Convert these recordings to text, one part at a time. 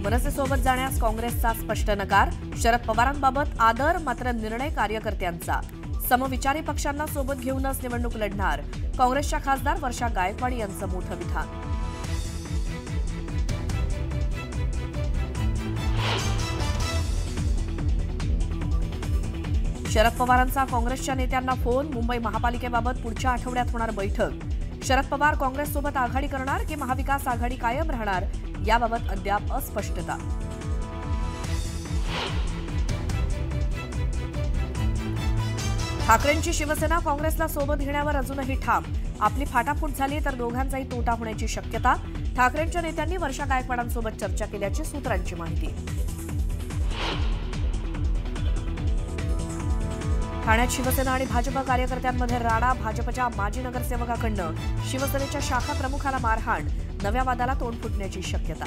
मनसेसोबत जाण्यास काँग्रेसचा स्पष्ट नकार. शरद पवारांबाबत आदर, मात्र निर्णय कार्यकर्त्यांचा. समविचारी पक्षांना सोबत घेऊनच निवडणूक लढणार. काँग्रेसच्या खासदार वर्षा गायकवाड यांचं मोठं विधान. शरद पवारांचा काँग्रेसच्या नेत्यांना फोन. मुंबई महापालिकेबाबत पुढच्या आठवड्यात होणार बैठक. शरद पवार काँग्रेससोबत आघाडी करणार की महाविकास आघाडी कायम राहणार, याबाबत अद्याप अस्पष्टता. ठाकरेंची शिवसेना काँग्रेसला सोबत घेण्यावर अजूनही ठाम. आपली फाटाफूट झाली तर दोघांचाही तोटा होण्याची शक्यता. ठाकरेंच्या नेत्यांनी वर्षा गायकवाडांसोबत चर्चा केल्याची सूत्रांची माहिती. ठाण्यात शिवसेना आणि भाजप कार्यकर्त्यांमध्ये राडा. भाजपच्या माजी नगरसेवकाकडनं शिवसेनेच्या शाखा प्रमुखाला मारहाण. नव्या वादाला तोंड फुटण्याची शक्यता.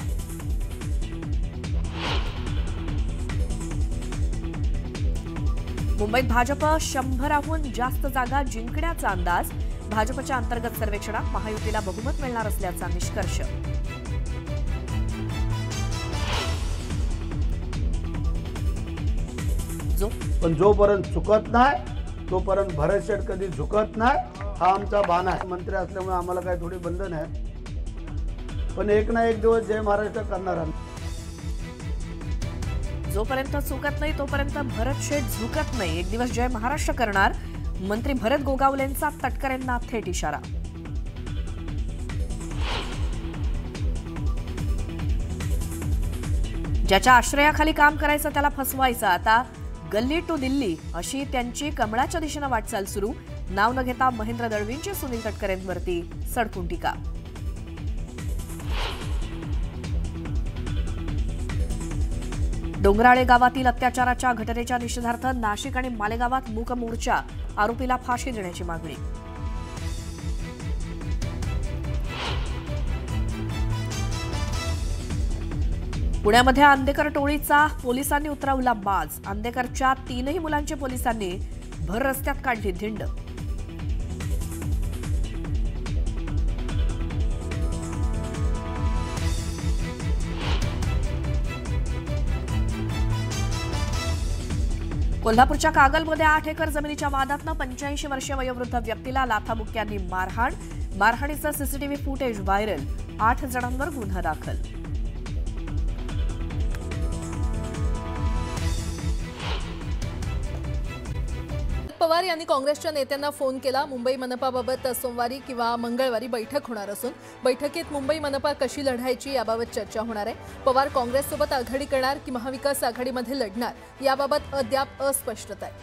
मुंबईत भाजप 100हून जास्त जागा जिंकण्याचा अंदाज. भाजपच्या अंतर्गत सर्वेक्षणात महायुतीला बहुमत मिळणार असल्याचा निष्कर्ष. पण जोपर्यंत चुकत नाही तोपर्यंत भरतशेठ कधी झुकत नाही, हा आमचा बाण आहे. मंत्री असल्यामुळे आम्हाला काही थोडी बंधन आहे, पण एक ना एक दिवस जय महाराष्ट्र करणार आम्ही. जोपर्यंत चुकत नाही तोपर्यंत भरतशेठ झुकत नाही. एक दिवस जय महाराष्ट्र करणार. मंत्री भरत गोगावलेंचा तटकरेंना थेट इशारा. ज्याच्या आश्रयाखाली काम करायचं त्याला फसवायचं. आता गल्ली टू दिल्ली अशी त्यांची कमळाच्या दिशेनं वाटचाल सुरू. नाव न घेता महेंद्र दळवींची सुनील तटकरेंवरती सडकून टीका. डोंगराळे गावातील अत्याचाराच्या घटनेच्या निषेधार्थ नाशिक आणि मालेगावात मूक मोर्चा. आरोपीला फाशी देण्याची मागणी. पुण्यामध्ये आंदेकर टोळीचा पोलिसांनी उतरवला बाज. आंदेकरच्या 3ही मुलांची पोलिसांनी भर रस्त्यात काढली धिंड. कोल्हापूरच्या कागलमध्ये 8 एकर जमिनीच्या वादातनं 85 वर्षीय वयोवृद्ध व्यक्तीला लाथाबुक्क्यांनी मारहाण. मारहाणीचं सीसीटीव्ही फुटेज व्हायरल. 8 जणांवर गुन्हा दाखल. पवार यांनी काँग्रेसच्या नेत्यांना फोन केला. मुंबई मनपाबाबत सोमवारी किंवा मंगळवारी बैठक होणार असून बैठकीत मुंबई मनपा कशी लढायची याबाबत चर्चा होणार आहे. पवार काँग्रेससोबत आघाडी करणार की महाविकास आघाडीमध्ये लढणार याबाबत अद्याप अस्पष्टता आहे.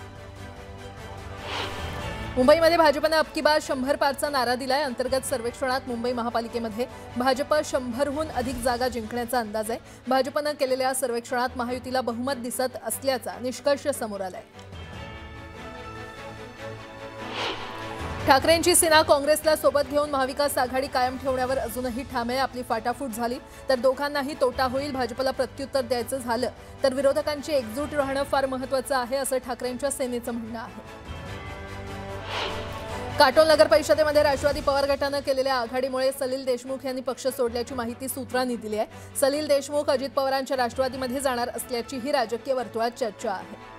मुंबईमध्ये भाजपने अबकी बार 100 पारचा नारा दिलाय. अंतर्गत सर्वेक्षणात मुंबई महापालिकेमध्ये भाजप 100हून अधिक जागा जिंकण्याचा अंदाज आहे. भाजपनं केलेल्या सर्वेक्षणात महायुतीला बहुमत दिसत असल्याचा निष्कर्ष समोर आलाय. ठाकरेंची सेना काँग्रेसला सोबत घेऊन महाविकास आघाडी कायम ठेवण्यावर अजूनही ठाम आहे. आपली फाटाफूट झाली तर दोघांनाही तोटा होईल. भाजपला प्रत्युत्तर द्यायचं झालं तर विरोधकांची एकजूट राहणं फार महत्त्वाचं आहे, असं ठाकरेंच्या सेनेचं म्हणणं आहे. काटोल नगर परिषदेमध्ये राष्ट्रवादी पवार गटानं केलेल्या आघाडीमुळे सलील देशमुख यांनी पक्ष सोडल्याची माहिती सूत्रांनी दिली आहे. सलील देशमुख अजित पवारांच्या राष्ट्रवादीमध्ये जाणार असल्याचीही राजकीय वर्तुळात चर्चा आहे.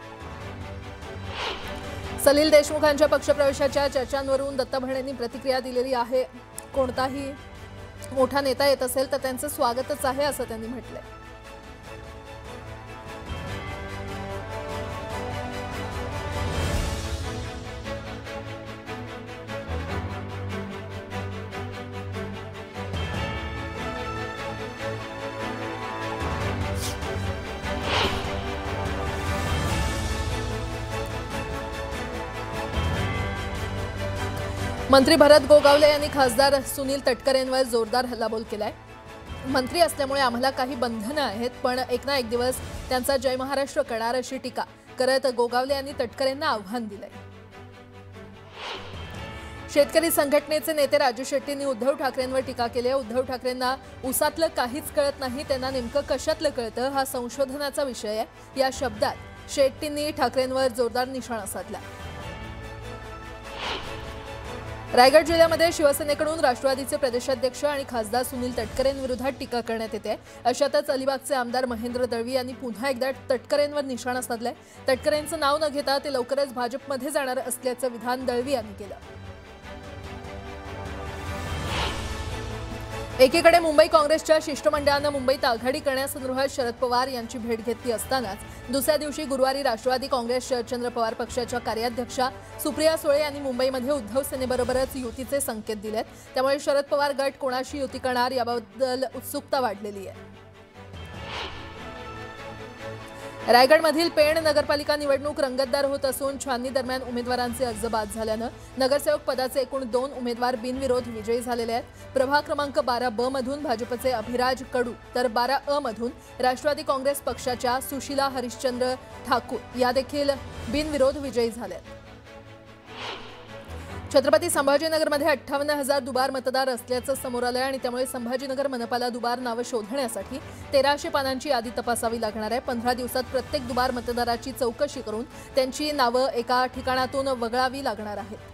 सलील देशमुखांच्या पक्षप्रवेशाच्या चर्चांवरून दत्ता भरणेंनी प्रतिक्रिया दिलेली आहे. कोणताही मोठा नेता येत असेल तर त्यांचं स्वागतच आहे, असं त्यांनी म्हटलंय. मंत्री भरत गोगावले यांनी खासदार सुनील तटकरेंवर जोरदार हल्लाबोल केलाय. मंत्री असल्यामुळे आम्हाला काही बंधनं आहेत, पण एक ना एक दिवस त्यांचा जय महाराष्ट्र करणार अशी टीका करत गोगावले यांनी तटकरेंना आव्हान दिलंय. शेतकरी संघटनेचे नेते राजू शेट्टींनी उद्धव ठाकरेंवर टीका केली आहे. उद्धव ठाकरेंना उसातलं काहीच कळत नाही, त्यांना नेमकं कशातलं कळतं हा संशोधनाचा विषय आहे. या शब्दात शेट्टींनी ठाकरेंवर जोरदार निशाणा साधला. रायगड जिल्ह्यामध्ये शिवसेनेकडून राष्ट्रवादीचे प्रदेशाध्यक्ष आणि खासदार सुनील तटकरेंविरोधात टीका करण्यात येते. अशातच अलिबागचे आमदार महेंद्र दळवी यांनी पुन्हा एकदा तटकरेंवर निशाणा साधलाय. तटकरेंचं नाव न घेता ते लवकरच भाजपमध्ये जाणार असल्याचं विधान दळवी यांनी केलं. एकीकडे मुंबई काँग्रेसच्या शिष्टमंडळानं मुंबईत आघाडी करण्यासंदर्भात शरद पवार यांची भेट घेतली असतानाच दुसऱ्या दिवशी गुरुवारी राष्ट्रवादी काँग्रेस शरदचंद्र पवार पक्षाच्या कार्याध्यक्षा सुप्रिया सुळे यांनी मुंबईमध्ये उद्धव सेनेबरोबरच युतीचे संकेत दिलेत. त्यामुळे शरद पवार गट कोणाशी युती करणार याबद्दल उत्सुकता वाढलेली आहे. रायगडमधील पेण नगरपालिका निवडणूक रंगतदार होत असून छाननी दरम्यान उमेदवारांचे अर्ज बाद झाल्यानं नगरसेवक पदाचे एकूण 2 उमेदवार बिनविरोध विजयी झालेले आहेत. प्रभाग क्रमांक 12B मधून भाजपचे अभिराज कडू तर 12A मधून राष्ट्रवादी काँग्रेस पक्षाच्या सुशीला हरिश्चंद्र ठाकूर या देखील बिनविरोध विजयी झाल्या. छत्रपती संभाजीनगरमध्ये 58,000 दुबार मतदार असल्याचं समोर आलंय आणि त्यामुळे संभाजीनगर मनपाला दुबार नावं शोधण्यासाठी 1300 पानांची यादी तपासावी लागणार आहे. 15 दिवसात प्रत्येक दुबार मतदाराची चौकशी करून त्यांची नावं एका ठिकाणातून वगळावी लागणार आहेत.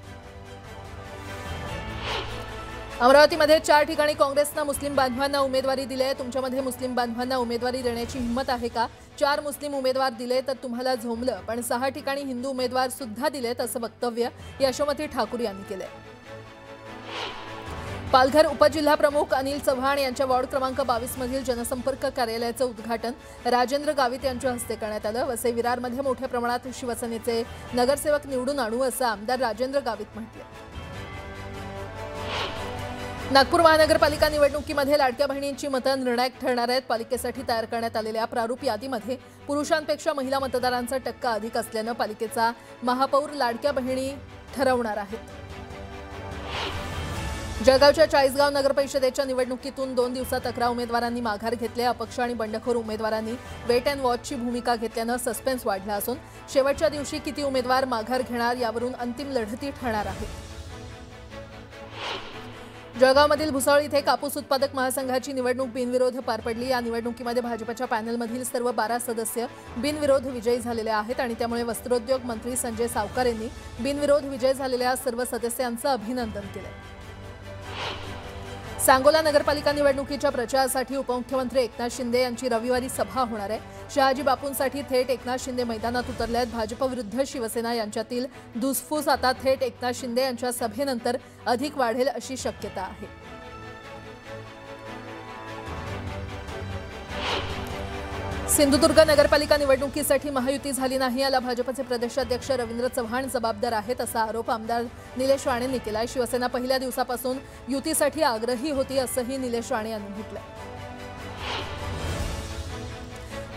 अमरावतीमध्ये 4 ठिकाणी काँग्रेसनं मुस्लिम बांधवांना उमेदवारी दिली आहे. तुमच्यामध्ये मुस्लिम बांधवांना उमेदवारी देण्याची हिंमत आहे का? 4 मुस्लिम उमेदवार दिले तर तुम्हाला झोंबलं, पण 6 ठिकाणी हिंदू उमेदवार सुद्धा दिलेत असं वक्तव्य यशोमती ठाकूर यांनी केलंय. पालघर उपजिल्हा प्रमुख अनिल चव्हाण यांच्या वॉर्ड क्रमांक 22 मधील जनसंपर्क कार्यालयाचं उद्घाटन राजेंद्र गावित यांच्या हस्ते करण्यात आलं. वसई विरारमध्ये मोठ्या प्रमाणात शिवसेनेचे नगरसेवक निवडून आणू असं आमदार राजेंद्र गावित म्हटलं. नागपूर महानगरपालिका निवडणुकीमध्ये लाडक्या बहिणींची मतं निर्णायक ठरणार आहेत. पालिकेसाठी तयार करण्यात आलेल्या प्रारूप यादीमध्ये पुरुषांपेक्षा महिला मतदारांचा टक्का अधिक असल्यानं पालिकेचा महापौर लाडक्या बहिणी ठरवणार आहेत. जळगावच्या चाळीसगाव नगरपरिषदेच्या निवडणुकीतून 2 दिवसात 11 उमेदवारांनी माघार घेतले. अपक्ष आणि बंडखोर उमेदवारांनी वेट अँड वॉचची भूमिका घेतल्यानं सस्पेन्स वाढला असून शेवटच्या दिवशी किती उमेदवार माघार घेणार यावरून अंतिम लढती ठरणार आहेत. जळगावमधील भुसावळ इथे कापूस उत्पादक महासंघाची निवडणूक बिनविरोध पार पडली. या निवडणुकीमध्ये भाजपच्या पॅनलमधील सर्व 12 सदस्य बिनविरोध विजयी झालेले आहेत आणि त्यामुळे वस्त्रोद्योग मंत्री संजय सावकार यांनी बिनविरोध विजय झालेल्या सर्व सदस्यांचं अभिनंदन केलं. सांगोला नगरपालिका निवडणुकीच्या प्रचारासाठी उपमुख्यमंत्री एकनाथ शिंदे यांची रविवारी सभा होणार आहे. शहाजी बापूंसाठी थेट एकनाथ शिंदे मैदानात उतरले आहेत. भाजप विरुद्ध शिवसेना यांच्यातील धुसफूस आता थेट एकनाथ शिंदे यांच्या सभेनंतर अधिक वाढेल अशी शक्यता आहे. सिंधुदुर्ग नगरपालिका निवडणुकीसाठी महायुती झाली नाही याला भाजपचे प्रदेशाध्यक्ष रवींद्र चव्हाण जबाबदार आहेत असा आरोप आमदार निलेश राणेंनी केला. शिवसेना पहिल्या दिवसापासून युतीसाठी आग्रही होती असंही निलेश राणे यांनी म्हटलं.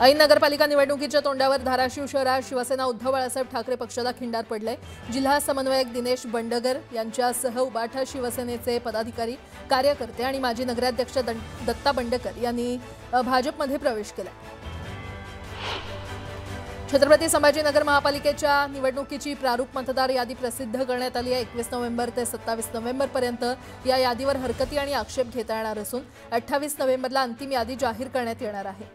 ऐन नगरपालिका निवडणुकीच्या तोंडावर धाराशिव शहरात शिवसेना उद्धव बाळासाहेब ठाकरे पक्षाला खिंडार पडले. जिल्हा समन्वयक दिनेश बंडगर यांच्यासह उबाठा शिवसेनेचे पदाधिकारी कार्यकर्ते आणि माजी नगराध्यक्ष दत्ता बंडकर यांनी भाजपमध्ये प्रवेश केला. छत्रपती संभाजीनगर महापालिकेच्या निवडणुकीची प्रारूप मतदार यादी प्रसिद्ध करण्यात आली आहे. 21 नोव्हेंबर ते 27 नोव्हेंबरपर्यंत या यादीवर हरकती आणि आक्षेप घेता येणार असून 28 नोव्हेंबरला अंतिम यादी जाहीर करण्यात येणार आहे.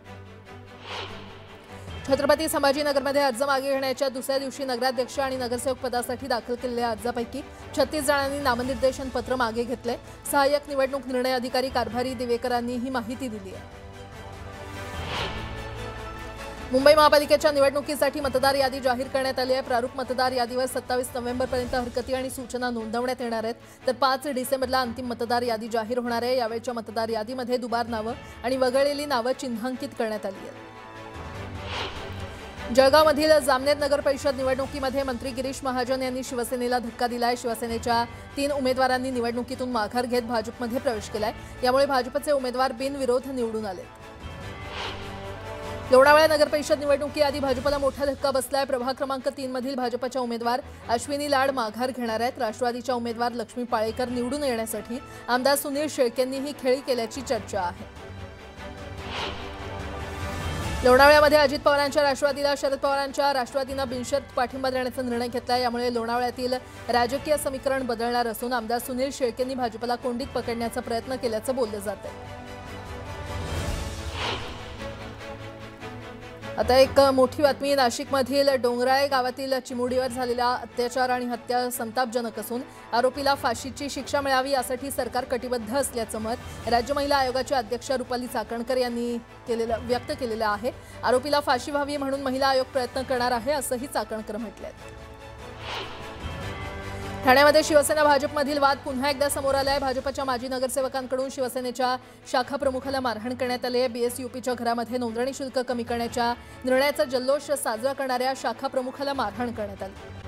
छत्रपती संभाजीनगरमध्ये अर्ज मागे घेण्याच्या दुसऱ्या दिवशी नगराध्यक्ष आणि नगरसेवक पदासाठी दाखल केलेल्या अर्जापैकी 36 जणांनी नामनिर्देशन पत्र मागे घेतले. सहाय्यक निवडणूक निर्णय अधिकारी कारभारी दिवेकरांनी ही माहिती दिली आहे. मुंबई महापालिकेच्या निवडणुकीसाठी मतदार यादी जाहीर करण्यात आली आहे. प्रारूप मतदार यादीवर 27 नोव्हेंबरपर्यंत हरकती आणि सूचना नोंदवण्यात येणार आहेत. तर 5 डिसेंबरला अंतिम मतदार यादी जाहीर होणार आहे. यावेळच्या मतदार यादीमध्ये दुबार नावं आणि वगळलेली नावं चिन्हांकित करण्यात आली आहेत. जळगावमधील जामनेर नगर परिषद निवडणुकीमध्ये मंत्री गिरीश महाजन यांनी शिवसेनेला धक्का दिलाय. शिवसेनेच्या 3 उमेदवारांनी निवडणुकीतून माघार घेत भाजपमध्ये प्रवेश केलाय. यामुळे भाजपचे उमेदवार बिनविरोध निवडून आले. लोणावळा नगर परिषद निवडणुकीआधी भाजपला मोठा धक्का बसलाय. प्रभाग क्रमांक 3 मधील भाजपच्या उमेदवार अश्विनी लाड माघार घेणार आहेत. राष्ट्रवादीच्या उमेदवार लक्ष्मी पाळेकर निवडून येण्यासाठी आमदार सुनील शेळकेंनी ही खेळी केल्याची चर्चा आहे. लोणावळ्यामध्ये अजित पवारांच्या राष्ट्रवादीला शरद पवारांच्या राष्ट्रवादीनं बिनशर्त पाठिंबा देण्याचा निर्णय घेतलाय. यामुळे लोणावळ्यातील राजकीय समीकरण बदलणार असून आमदार सुनील शेळकेंनी भाजपला कोंडीत पकडण्याचा प्रयत्न केल्याचं बोललं जातंय. आता एक मोठी बातमी नाशिकमधील डोंगराळे गावातील चिमुरडीवर झालेला अत्याचार आणि हत्या संतापजनक असून आरोपीला फाशीची शिक्षा मिळावी यासाठी सरकार कटिबद्ध असल्याचं मत राज्य महिला आयोगाच्या अध्यक्ष रुपाली चाकणकर यांनी व्यक्त केलेलं आहे। आरोपीला फाशी व्हावी म्हणून महिला आयोग प्रयत्न करणार आहे असंही चाकणकर म्हटलंय। ठाण्यामध्ये शिवसेना भाजपमधील वाद पुन्हा एकदा समोर आलाय। भाजपच्या माजी नगरसेवकांकडून शिवसेनेच्या शाखा प्रमुखाला मारहाण करण्यात आली आहे। बीएसयूपीच्या घरामध्ये नोंदणी शुल्क कमी करण्याच्या निर्णयाचा जल्लोष साजरा करणाऱ्या शाखा प्रमुखाला मारहाण करण्यात आली।